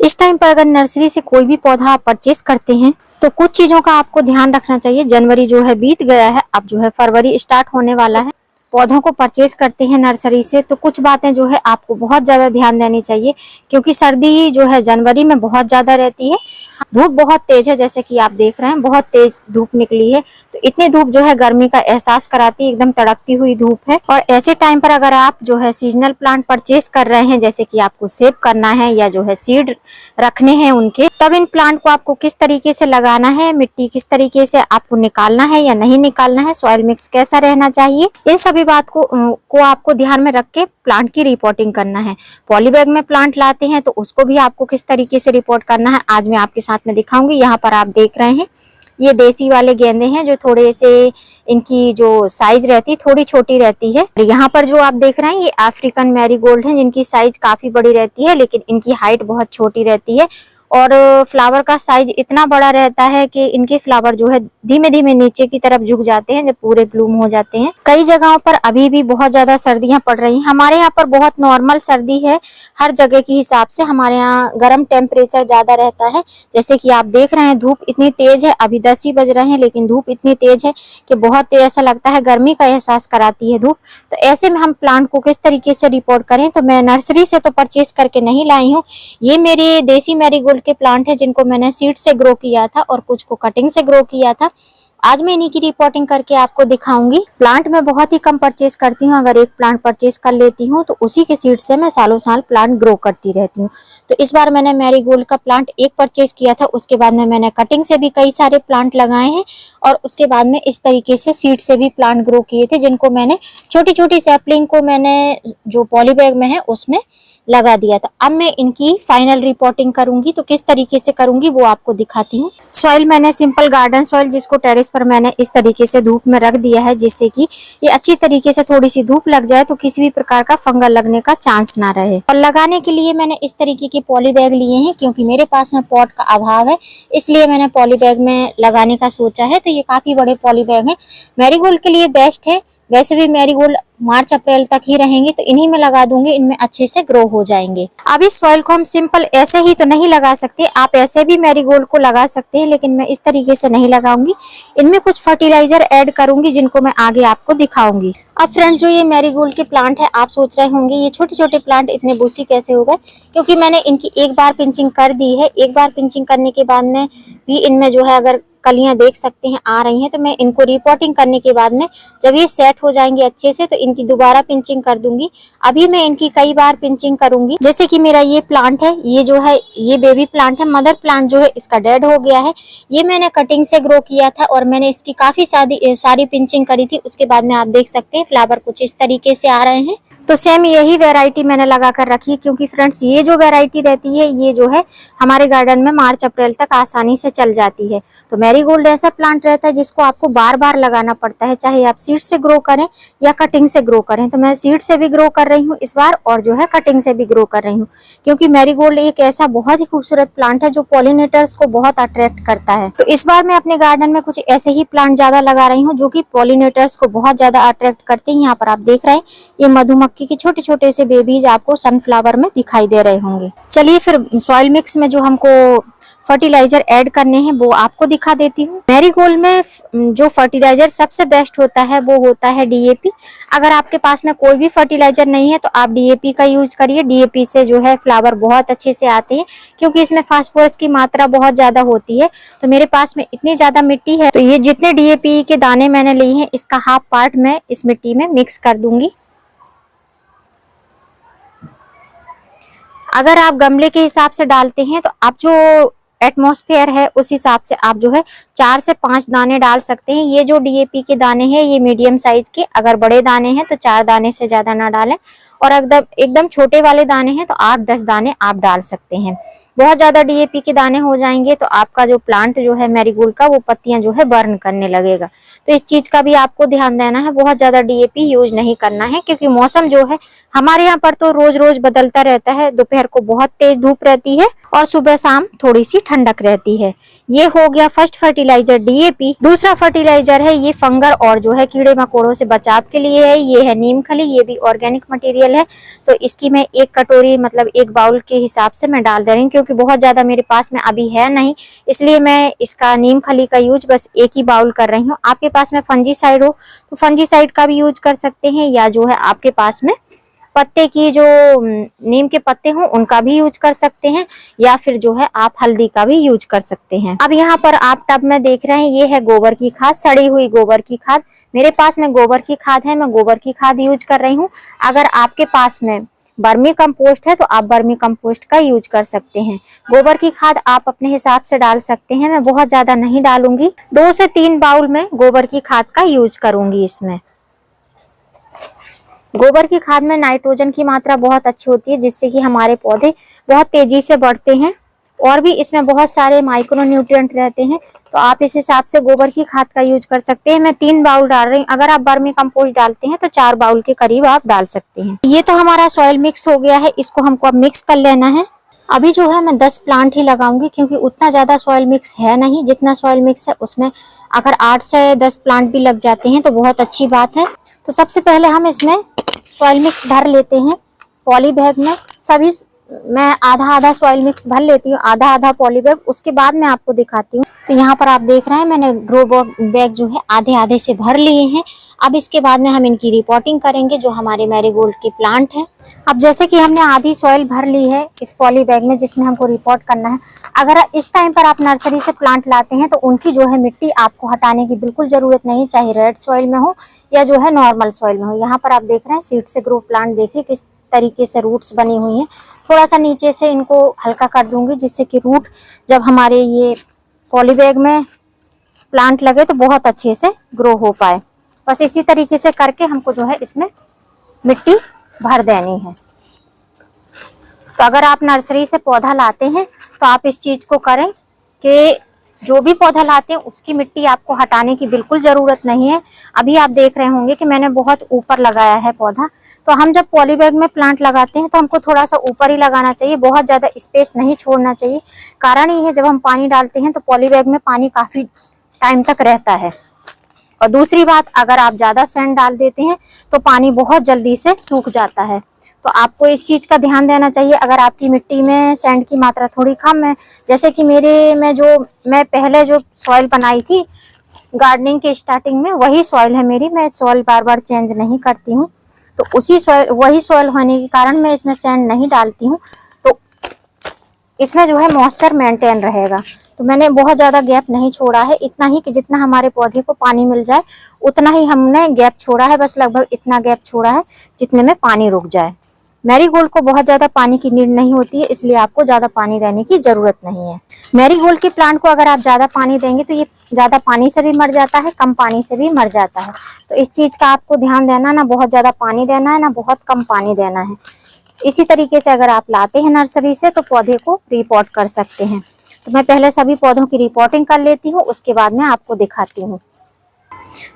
इस टाइम पर अगर नर्सरी से कोई भी पौधा आप परचेज करते हैं तो कुछ चीजों का आपको ध्यान रखना चाहिए। जनवरी जो है बीत गया है, अब जो है फरवरी स्टार्ट होने वाला है। पौधों को परचेज करते हैं नर्सरी से तो कुछ बातें जो है आपको बहुत ज्यादा ध्यान देनी चाहिए, क्योंकि सर्दी जो है जनवरी में बहुत ज्यादा रहती है। धूप बहुत तेज है, जैसे कि आप देख रहे हैं बहुत तेज धूप निकली है। तो इतनी धूप जो है गर्मी का एहसास कराती है, एकदम तड़कती हुई धूप है। और ऐसे टाइम पर अगर आप जो है सीजनल प्लांट परचेज कर रहे हैं, जैसे कि आपको सेव करना है या जो है सीड रखने हैं उनके, तब इन प्लांट को आपको किस तरीके से लगाना है, मिट्टी किस तरीके से आपको निकालना है या नहीं निकालना है, सॉइल मिक्स कैसा रहना चाहिए, इन सभी बात को आपको ध्यान में रख के प्लांट की रिपोर्टिंग करना है। पॉलीबैग में प्लांट लाते हैं तो उसको भी आपको किस तरीके से रिपोर्ट करना है आज मैं आपके साथ में दिखाऊंगी। यहाँ पर आप देख रहे हैं ये देसी वाले गेंदे हैं, जो थोड़े से इनकी जो साइज रहती है थोड़ी छोटी रहती है। यहाँ पर जो आप देख रहे हैं ये अफ्रीकन मैरीगोल्ड है, जिनकी साइज काफी बड़ी रहती है, लेकिन इनकी हाइट बहुत छोटी रहती है और फ्लावर का साइज इतना बड़ा रहता है कि इनके फ्लावर जो है धीमे धीमे नीचे की तरफ झुक जाते हैं जब पूरे ब्लूम हो जाते हैं। कई जगहों पर अभी भी बहुत ज्यादा सर्दियां पड़ रही हैं, हमारे यहाँ पर बहुत नॉर्मल सर्दी है। हर जगह के हिसाब से हमारे यहाँ गर्म टेम्परेचर ज्यादा रहता है। जैसे कि आप देख रहे हैं धूप इतनी तेज है, अभी 10 ही बज रहे हैं लेकिन धूप इतनी तेज है कि बहुत तेज ऐसा लगता है, गर्मी का एहसास कराती है धूप। तो ऐसे में हम प्लांट को किस तरीके से रिपोर्ट करें, तो मैं नर्सरी से तो परचेज करके नहीं लाई हूँ। ये मेरे देसी मैरीगोल्ड के प्लांट है जिनको मैंने सीड से ग्रो किया था और कुछ को कटिंग से ग्रो किया था। आज मैं इन्हीं की रिपोर्टिंग करके आपको दिखाऊंगी। प्लांट मैं बहुत ही कम परचेज करती हूँ, अगर एक प्लांट परचेज कर लेती हूँ तो उसी के सीड से मैं सालों साल प्लांट ग्रो करती रहती हूँ। तो इस बार मैंने मैरीगोल्ड का प्लांट एक परचेज किया था, उसके बाद में मैंने कटिंग से भी कई सारे प्लांट लगाए हैं और उसके बाद में इस तरीके से सीड से भी प्लांट ग्रो किए थे, जिनको मैंने छोटी छोटी सैपलिंग को मैंने जो पॉलीबैग में है उसमें लगा दिया था। अब मैं इनकी फाइनल रिपोर्टिंग करूंगी, तो किस तरीके से करूंगी वो आपको दिखाती हूँ। सॉइल मैंने सिंपल गार्डन सॉइल, जिसको टेरेस पर मैंने इस तरीके से धूप में रख दिया है, जिससे कि ये अच्छी तरीके से थोड़ी सी धूप लग जाए तो किसी भी प्रकार का फंगल लगने का चांस ना रहे। और लगाने के लिए मैंने इस तरीके के पॉली बैग लिए हैं, क्योंकि मेरे पास में पॉट का अभाव है, इसलिए मैंने पॉली बैग में लगाने का सोचा है। तो ये काफी बड़े पॉली बैग है, मैरीगोल्ड के लिए बेस्ट है। वैसे भी मैरीगोल्ड मार्च अप्रैल तक ही रहेंगे, तो इन्हीं में लगा दूंगी, इनमें अच्छे से ग्रो हो जाएंगे। अब इस सॉइल को हम सिंपल ऐसे ही तो नहीं लगा सकते, आप ऐसे भी मैरीगोल्ड को लगा सकते हैं, लेकिन मैं इस तरीके से नहीं लगाऊंगी। इनमें कुछ फर्टिलाइजर ऐड करूंगी जिनको मैं आगे आपको दिखाऊंगी। अब फ्रेंड्स, जो ये मैरीगोल्ड के प्लांट है, आप सोच रहे होंगे ये छोटे छोटे प्लांट इतने बुशी कैसे हो गए, क्योंकि मैंने इनकी एक बार पिंचिंग कर दी है। एक बार पिंचिंग करने के बाद में भी इनमें जो है अगर कलियां देख सकते हैं आ रही हैं, तो मैं इनको रिपोर्टिंग करने के बाद में जब ये सेट हो जाएंगे अच्छे से तो इनकी दोबारा पिंचिंग कर दूंगी। अभी मैं इनकी कई बार पिंचिंग करूंगी। जैसे कि मेरा ये प्लांट है, ये जो है ये बेबी प्लांट है, मदर प्लांट जो है इसका डेड हो गया है। ये मैंने कटिंग से ग्रो किया था और मैंने इसकी काफी सारी पिंचिंग करी थी। उसके बाद में आप देख सकते हैं फ्लावर कुछ इस तरीके से आ रहे हैं। तो सेम यही वैरायटी मैंने लगा कर रखी है, क्योंकि फ्रेंड्स ये जो वैरायटी रहती है ये जो है हमारे गार्डन में मार्च अप्रैल तक आसानी से चल जाती है। तो मैरीगोल्ड ऐसा प्लांट रहता है जिसको आपको बार बार लगाना पड़ता है, चाहे आप सीड से ग्रो करें या कटिंग से ग्रो करें। तो मैं सीड से भी ग्रो कर रही हूँ इस बार और जो है कटिंग से भी ग्रो कर रही हूँ, क्योंकि मैरीगोल्ड एक ऐसा बहुत ही खूबसूरत प्लांट है जो पॉलिनेटर्स को बहुत अट्रैक्ट करता है। तो इस बार मैं अपने गार्डन में कुछ ऐसे ही प्लांट ज्यादा लगा रही हूँ जो कि पॉलिनेटर्स को बहुत ज्यादा अट्रैक्ट करते हैं। यहाँ पर आप देख रहे हैं ये मधुमक्खी के छोटे छोटे से बेबीज आपको सनफ्लावर में दिखाई दे रहे होंगे। चलिए फिर सॉइल मिक्स में जो हमको फर्टिलाइजर ऐड करने हैं वो आपको दिखा देती हूँ। मैरीगोल्ड में जो फर्टिलाइजर सबसे बेस्ट होता है वो होता है डीएपी। अगर आपके पास में कोई भी फर्टिलाइजर नहीं है तो आप डीएपी का यूज करिए। डीएपी से जो है फ्लावर बहुत अच्छे से आते हैं, क्योंकि इसमें फास्फोरस की मात्रा बहुत ज्यादा होती है। तो मेरे पास में इतनी ज्यादा मिट्टी है, तो ये जितने डीएपी के दाने मैंने लिए हैं इसका हाफ पार्ट मैं इस मिट्टी में मिक्स कर दूंगी। अगर आप गमले के हिसाब से डालते हैं तो आप जो एटमॉस्फेयर है उस हिसाब से आप जो है 4 से 5 दाने डाल सकते हैं। ये जो डीएपी के दाने हैं ये मीडियम साइज के, अगर बड़े दाने हैं तो 4 दाने से ज्यादा ना डालें, और एकदम छोटे वाले दाने हैं तो 8-10 दाने आप डाल सकते हैं। बहुत ज्यादा डीएपी के दाने हो जाएंगे तो आपका जो प्लांट जो है मैरीगोल्ड का वो पत्तियां जो है बर्न करने लगेगा। तो इस चीज का भी आपको ध्यान देना है, बहुत ज्यादा डीएपी यूज नहीं करना है, क्योंकि मौसम जो है हमारे यहाँ पर तो रोज रोज बदलता रहता है। दोपहर को बहुत तेज धूप रहती है और सुबह शाम थोड़ी सी ठंडक रहती है। ये हो गया फर्स्ट फर्टिलाइजर DAP। दूसरा फर्टिलाइजर है ये फंगर और जो है कीड़े मकोड़ों से बचाव के लिए है, ये है नीम खली। ये भी ऑर्गेनिक मटेरियल है, तो इसकी मैं 1 कटोरी मतलब 1 बाउल के हिसाब से मैं डाल दे रही हूँ, क्योंकि बहुत ज्यादा मेरे पास में अभी है नहीं, इसलिए मैं इसका नीम खली का यूज बस 1 ही बाउल कर रही हूँ। आपके पास में फंजीसाइड हो तो फंजीसाइड का भी यूज कर सकते हैं, या जो है आपके पास में पत्ते की जो नीम के पत्ते हों उनका भी यूज कर सकते हैं, या फिर जो है आप हल्दी का भी यूज कर सकते हैं। अब यहाँ पर आप टब में देख रहे हैं ये है गोबर की खाद, सड़ी हुई गोबर की खाद। मेरे पास में गोबर की खाद है, मैं गोबर की खाद यूज कर रही हूँ। अगर आपके पास में बर्मी कंपोस्ट है तो आप बर्मी कंपोस्ट का यूज कर सकते हैं। गोबर की खाद आप अपने हिसाब से डाल सकते हैं, मैं बहुत ज्यादा नहीं डालूंगी, 2 से 3 बाउल में गोबर की खाद का यूज करूंगी। इसमें गोबर की खाद में नाइट्रोजन की मात्रा बहुत अच्छी होती है, जिससे कि हमारे पौधे बहुत तेजी से बढ़ते हैं, और भी इसमें बहुत सारे माइक्रो न्यूट्रिएंट रहते हैं, तो आप इस हिसाब से गोबर की खाद का यूज कर सकते हैं। मैं 3 बाउल डाल रही हूँ, अगर आप बर्मी कंपोस्ट डालते हैं तो 4 बाउल के करीब आप डाल सकते हैं। ये तो हमारा सॉइल मिक्स हो गया है, इसको हमको अब मिक्स कर लेना है। अभी जो है मैं 10 प्लांट ही लगाऊंगी, क्योंकि उतना ज्यादा सॉइल मिक्स है नहीं, जितना सॉइल मिक्स है उसमें अगर 8 से 10 प्लांट भी लग जाते हैं तो बहुत अच्छी बात है। तो सबसे पहले हम इसमें सॉइल मिक्स भर लेते हैं पॉली बैग में। सभी मैं आधा आधा सॉइल मिक्स भर लेती हूँ, आधा आधा पॉली बैग, उसके बाद मैं आपको दिखाती हूँ। तो यहाँ पर आप देख रहे हैं मैंने ग्रो बैग जो है आधे आधे से भर लिए हैं। अब इसके बाद में हम इनकी रिपोर्टिंग करेंगे, जो हमारे मैरीगोल्ड के प्लांट हैं। अब जैसे कि हमने आधी सॉइल भर ली है इस पॉली बैग में, जिसमें हमको रिपोर्ट करना है। अगर इस टाइम पर आप नर्सरी से प्लांट लाते हैं तो उनकी जो है मिट्टी आपको हटाने की बिल्कुल जरूरत नहीं, चाहे रेड सॉइल में हो या जो है नॉर्मल सॉइल में हो। यहाँ पर आप देख रहे हैं सीड से ग्रो प्लांट, देखिए किस तरीके से रूट्स बनी हुई हैं। थोड़ा सा नीचे से इनको हल्का कर दूंगी, जिससे कि रूट जब हमारे ये पॉली बैग में प्लांट लगे तो बहुत अच्छे से ग्रो हो पाए। बस इसी तरीके से करके हमको जो है इसमें मिट्टी भर देनी है। तो अगर आप नर्सरी से पौधा लाते हैं तो आप इस चीज को करें कि जो भी पौधा लाते हैं उसकी मिट्टी आपको हटाने की बिल्कुल जरूरत नहीं है। अभी आप देख रहे होंगे कि मैंने बहुत ऊपर लगाया है पौधा, तो हम जब पॉली बैग में प्लांट लगाते हैं तो हमको थोड़ा सा ऊपर ही लगाना चाहिए, बहुत ज्यादा स्पेस नहीं छोड़ना चाहिए। कारण ये है जब हम पानी डालते हैं तो पॉली बैग में पानी काफी टाइम तक रहता है, और दूसरी बात अगर आप ज्यादा सैंड डाल देते हैं तो पानी बहुत जल्दी से सूख जाता है। तो आपको इस चीज का ध्यान देना चाहिए। अगर आपकी मिट्टी में सैंड की मात्रा थोड़ी कम है, जैसे कि मेरे में जो मैं पहले जो सॉइल बनाई थी गार्डनिंग के स्टार्टिंग में, वही सॉइल है मेरी, मैं सॉइल बार बार चेंज नहीं करती हूँ, तो उसी सॉइल वही सॉइल होने के कारण मैं इसमें सैंड नहीं डालती हूँ, तो इसमें जो है मॉइस्चर मेंटेन रहेगा। तो मैंने बहुत ज्यादा गैप नहीं छोड़ा है, इतना ही कि जितना हमारे पौधे को पानी मिल जाए उतना ही हमने गैप छोड़ा है, बस लगभग इतना गैप छोड़ा है जितने में पानी रुक जाए। मैरीगोल्ड को बहुत ज्यादा पानी की नीड नहीं होती है, इसलिए आपको ज्यादा पानी देने की जरूरत नहीं है। मैरीगोल्ड के प्लांट को अगर आप ज्यादा पानी देंगे तो ये ज्यादा पानी से भी मर जाता है, कम पानी से भी मर जाता है। तो इस चीज का आपको ध्यान देना, ना बहुत ज्यादा पानी देना है ना बहुत कम पानी देना है। इसी तरीके से अगर आप लाते हैं नर्सरी से तो पौधे को रिपोर्ट कर सकते हैं। तो मैं पहले सभी पौधों की रिपोर्टिंग कर लेती हूँ, उसके बाद में आपको दिखाती हूँ।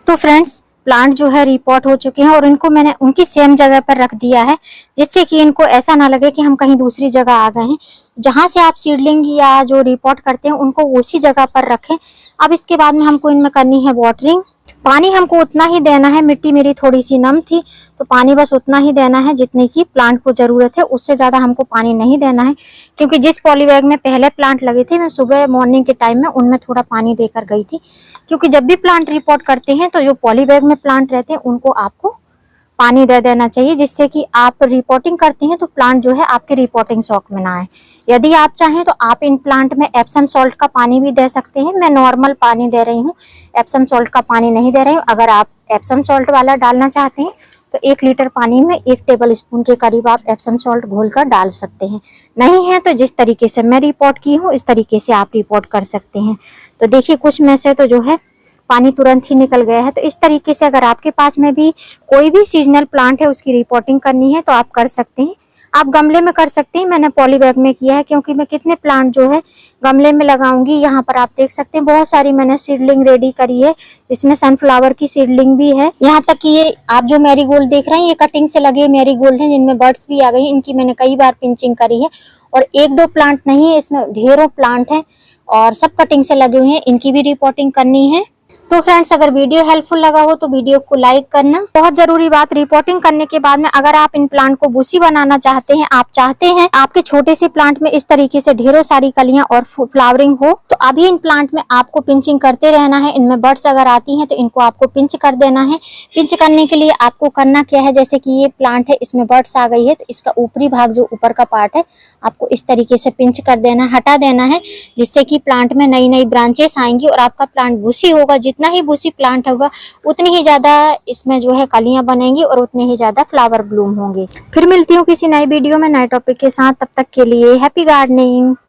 तो फ्रेंड्स प्लांट जो है रिपोर्ट हो चुके हैं और इनको मैंने उनकी सेम जगह पर रख दिया है, जिससे कि इनको ऐसा ना लगे कि हम कहीं दूसरी जगह आ गए हैं। जहां से आप सीडलिंग या जो रिपोर्ट करते हैं उनको उसी जगह पर रखें। अब इसके बाद में हमको इनमें करनी है वाटरिंग। पानी हमको उतना ही देना है, मिट्टी मेरी थोड़ी सी नम थी तो पानी बस उतना ही देना है जितनी की प्लांट को जरूरत है, उससे ज्यादा हमको पानी नहीं देना है। क्योंकि जिस पॉली बैग में पहले प्लांट लगे थे मैं सुबह मॉर्निंग के टाइम में उनमें थोड़ा पानी देकर गई थी, क्योंकि जब भी प्लांट रिपोर्ट करते हैं तो जो पॉली बैग में प्लांट रहते हैं उनको आपको पानी दे देना चाहिए, जिससे कि आप रिपोर्टिंग करते हैं तो प्लांट जो है आपके रिपोर्टिंग शॉक में ना आए। यदि आप चाहें तो आप इन प्लांट में एप्सम सॉल्ट का पानी भी दे सकते हैं। मैं नॉर्मल पानी दे रही हूँ, एप्सम सॉल्ट का पानी नहीं दे रही हूँ। अगर आप एप्सम सॉल्ट वाला डालना चाहते हैं तो 1 लीटर पानी में 1 टेबल स्पून के करीब आप एप्सम सॉल्ट घोलकर डाल सकते हैं। नहीं है तो जिस तरीके से मैं रिपोर्ट की हूँ इस तरीके से आप रिपोर्ट कर सकते हैं। तो देखिए कुछ में से तो जो है पानी तुरंत ही निकल गया है। तो इस तरीके से अगर आपके पास में भी कोई भी सीजनल प्लांट है उसकी रिपोर्टिंग करनी है तो आप कर सकते हैं। आप गमले में कर सकते हैं, मैंने पॉली बैग में किया है क्योंकि मैं कितने प्लांट जो है गमले में लगाऊंगी। यहाँ पर आप देख सकते हैं बहुत सारी मैंने सीडलिंग रेडी करी है, इसमें सनफ्लावर की सीडलिंग भी है। यहाँ तक कि ये आप जो मैरीगोल्ड देख रहे हैं ये कटिंग से लगे मैरीगोल्ड हैं जिनमें बर्ड्स भी आ गई, इनकी मैंने कई बार पिंचिंग करी है और एक दो प्लांट नहीं है, इसमें ढेरों प्लांट हैं और सब कटिंग से लगे हुए हैं, इनकी भी रिपोर्टिंग करनी है। तो फ्रेंड्स, अगर वीडियो हेल्पफुल लगा हो तो वीडियो को लाइक करना। बहुत जरूरी बात, रिपोर्टिंग करने के बाद में अगर आप इन प्लांट को बुशी बनाना चाहते हैं, आप चाहते हैं आपके छोटे से प्लांट में इस तरीके से ढेरों सारी कलियां और फ्लावरिंग हो, तो अभी इन प्लांट में आपको पिंचिंग करते रहना है। इनमें बर्ड्स अगर आती हैं तो इनको आपको पिंच कर देना है। पिंच करने के लिए आपको करना क्या है, जैसे कि ये प्लांट है, इसमें बर्ड्स आ गई है, तो इसका ऊपरी भाग जो ऊपर का पार्ट है आपको इस तरीके से पिंच कर देना, हटा देना है, जिससे कि प्लांट में नई नई ब्रांचेस आएंगी और आपका प्लांट बुशी होगा। जितना ही बुशी प्लांट होगा उतनी ही ज्यादा इसमें जो है कलियां बनेंगी और उतने ही ज्यादा फ्लावर ब्लूम होंगे। फिर मिलती हूँ किसी नए वीडियो में नए टॉपिक के साथ, तब तक के लिए हैप्पी गार्डनिंग।